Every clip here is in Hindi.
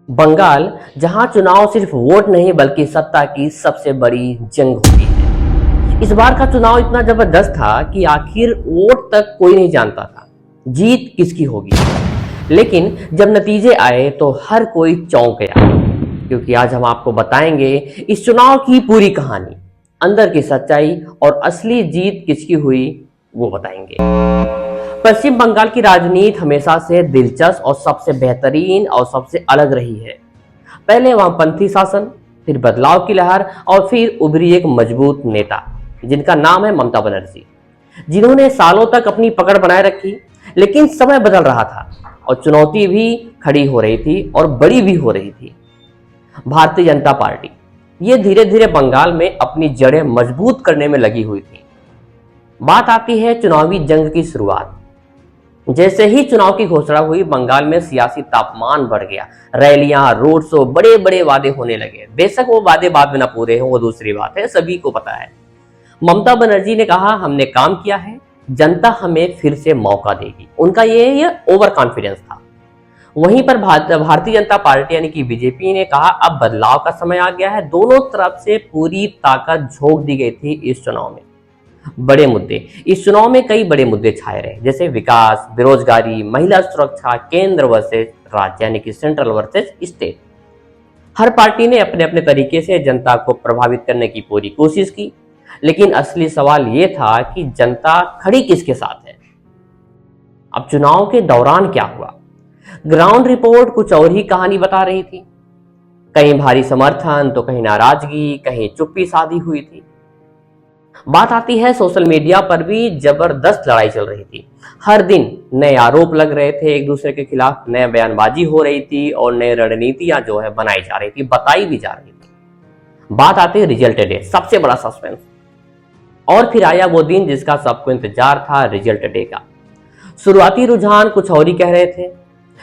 बंगाल, जहां चुनाव सिर्फ वोट नहीं बल्कि सत्ता की सबसे बड़ी जंग होती है। इस बार का चुनाव इतना जबरदस्त था कि आखिर वोट तक कोई नहीं जानता था जीत किसकी होगी। लेकिन जब नतीजे आए तो हर कोई चौंक गया, क्योंकि आज हम आपको बताएंगे इस चुनाव की पूरी कहानी, अंदर की सच्चाई और असली जीत किसकी हुई वो बताएंगे। पश्चिम बंगाल की राजनीति हमेशा से दिलचस्प और सबसे बेहतरीन और सबसे अलग रही है। पहले वामपंथी शासन, फिर बदलाव की लहर और फिर उभरी एक मजबूत नेता जिनका नाम है ममता बनर्जी, जिन्होंने सालों तक अपनी पकड़ बनाए रखी। लेकिन समय बदल रहा था और चुनौती भी खड़ी हो रही थी और बड़ी भी हो रही थी। भारतीय जनता पार्टी ये धीरे धीरे बंगाल में अपनी जड़ें मजबूत करने में लगी हुई थी। बात आती है चुनावी जंग की शुरुआत। जैसे ही चुनाव की घोषणा हुई, बंगाल में सियासी तापमान बढ़ गया। रैलियां, रोड शो, बड़े बड़े वादे होने लगे। बेशक वो वादे बाद में ना पूरे हो, वो दूसरी बात है, सभी को पता है। ममता बनर्जी ने कहा हमने काम किया है, जनता हमें फिर से मौका देगी। उनका ये ओवर कॉन्फिडेंस था। वहीं पर भारतीय जनता पार्टी यानी कि बीजेपी ने कहा अब बदलाव का समय आ गया है। दोनों तरफ से पूरी ताकत झोंक दी गई थी इस चुनाव में। बड़े मुद्दे, इस चुनाव में कई बड़े मुद्दे छाए रहे, जैसे विकास, बेरोजगारी, महिला सुरक्षा, केंद्र वर्सेस राज्य यानी कि सेंट्रल वर्सेस स्टेट। हर पार्टी ने अपने अपने तरीके से जनता को प्रभावित करने की पूरी कोशिश की। लेकिन असली सवाल यह था कि जनता खड़ी किसके साथ है। अब चुनाव के दौरान क्या हुआ? ग्राउंड रिपोर्ट कुछ और ही कहानी बता रही थी। कहीं भारी समर्थन तो कहीं नाराजगी, कहीं चुप्पी साधी हुई थी। बात आती है सोशल मीडिया पर भी जबरदस्त लड़ाई चल रही थी। हर दिन नए आरोप लग रहे थे एक दूसरे के खिलाफ, नए बयानबाजी हो रही थी और नए रणनीतियां जो है बनाई जा रही थी, बताई भी जा रही थी। बात आती है रिजल्ट डे, सबसे बड़ा सस्पेंस। और फिर आया वो दिन जिसका सबको इंतजार था, रिजल्ट डे का। शुरुआती रुझान कुछ और ही कह रहे थे,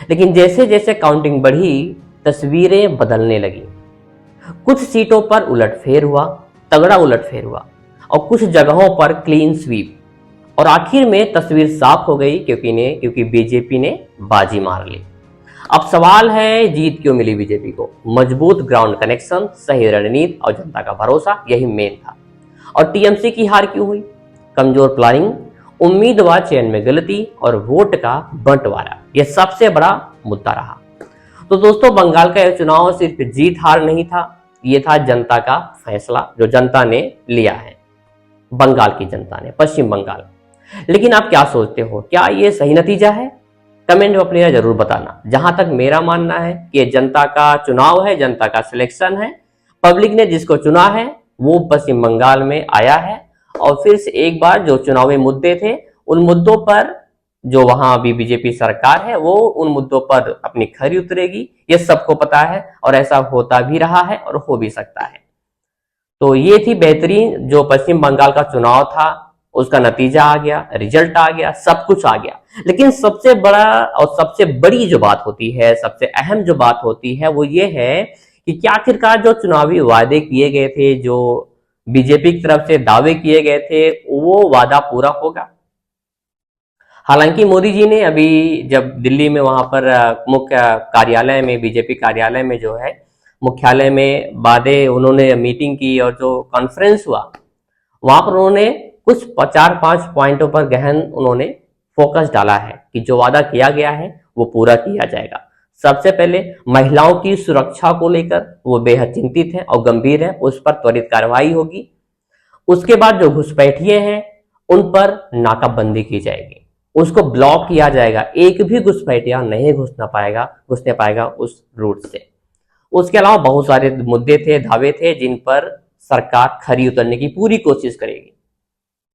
लेकिन जैसे जैसे काउंटिंग बढ़ी तस्वीरें बदलने लगी। कुछ सीटों पर उलटफेर हुआ, तगड़ा उलटफेर हुआ, और कुछ जगहों पर क्लीन स्वीप। और आखिर में तस्वीर साफ हो गई क्योंकि बीजेपी ने बाजी मार ली। अब सवाल है जीत क्यों मिली बीजेपी को? मजबूत ग्राउंड कनेक्शन, सही रणनीति और जनता का भरोसा, यही मेन था। और टीएमसी की हार क्यों हुई? कमजोर प्लानिंग, उम्मीदवार चयन में गलती और वोट का बंटवारा, यह सबसे बड़ा मुद्दा रहा। तो दोस्तों, बंगाल का यह चुनाव सिर्फ जीत हार नहीं था, यह था जनता का फैसला जो जनता ने लिया है। बंगाल की जनता ने, पश्चिम बंगाल। लेकिन आप क्या सोचते हो, क्या ये सही नतीजा है? कमेंट में अपनी राय जरूर बताना। जहां तक मेरा मानना है कि जनता का चुनाव है, जनता का सिलेक्शन है, पब्लिक ने जिसको चुना है वो पश्चिम बंगाल में आया है। और फिर से एक बार जो चुनावी मुद्दे थे उन मुद्दों पर जो वहां अभी बीजेपी सरकार है वो उन मुद्दों पर अपनी खरी उतरेगी, ये सबको पता है और ऐसा होता भी रहा है और हो भी सकता है। तो ये थी बेहतरीन जो पश्चिम बंगाल का चुनाव था, उसका नतीजा आ गया, रिजल्ट आ गया, सब कुछ आ गया। लेकिन सबसे बड़ा और सबसे बड़ी जो बात होती है, सबसे अहम जो बात होती है वो ये है कि क्या आखिरकार जो चुनावी वादे किए गए थे, जो बीजेपी की तरफ से दावे किए गए थे, वो वादा पूरा होगा? हालांकि मोदी जी ने अभी जब दिल्ली में वहां पर मुख्य कार्यालय में, बीजेपी कार्यालय में जो है मुख्यालय में वादे उन्होंने मीटिंग की और जो कॉन्फ्रेंस हुआ वहां पर उन्होंने कुछ 4-5 पॉइंटों पर गहन उन्होंने फोकस डाला है कि जो वादा किया गया है वो पूरा किया जाएगा। सबसे पहले महिलाओं की सुरक्षा को लेकर वो बेहद चिंतित हैं और गंभीर हैं, उस पर त्वरित कार्रवाई होगी। उसके बाद जो घुसपैठिए हैं उन पर नाकाबंदी की जाएगी, उसको ब्लॉक किया जाएगा, एक भी घुसपैठिया नहीं घुसने पाएगा उस रूट से। उसके अलावा बहुत सारे मुद्दे थे, दावे थे जिन पर सरकार खरी उतरने की पूरी कोशिश करेगी।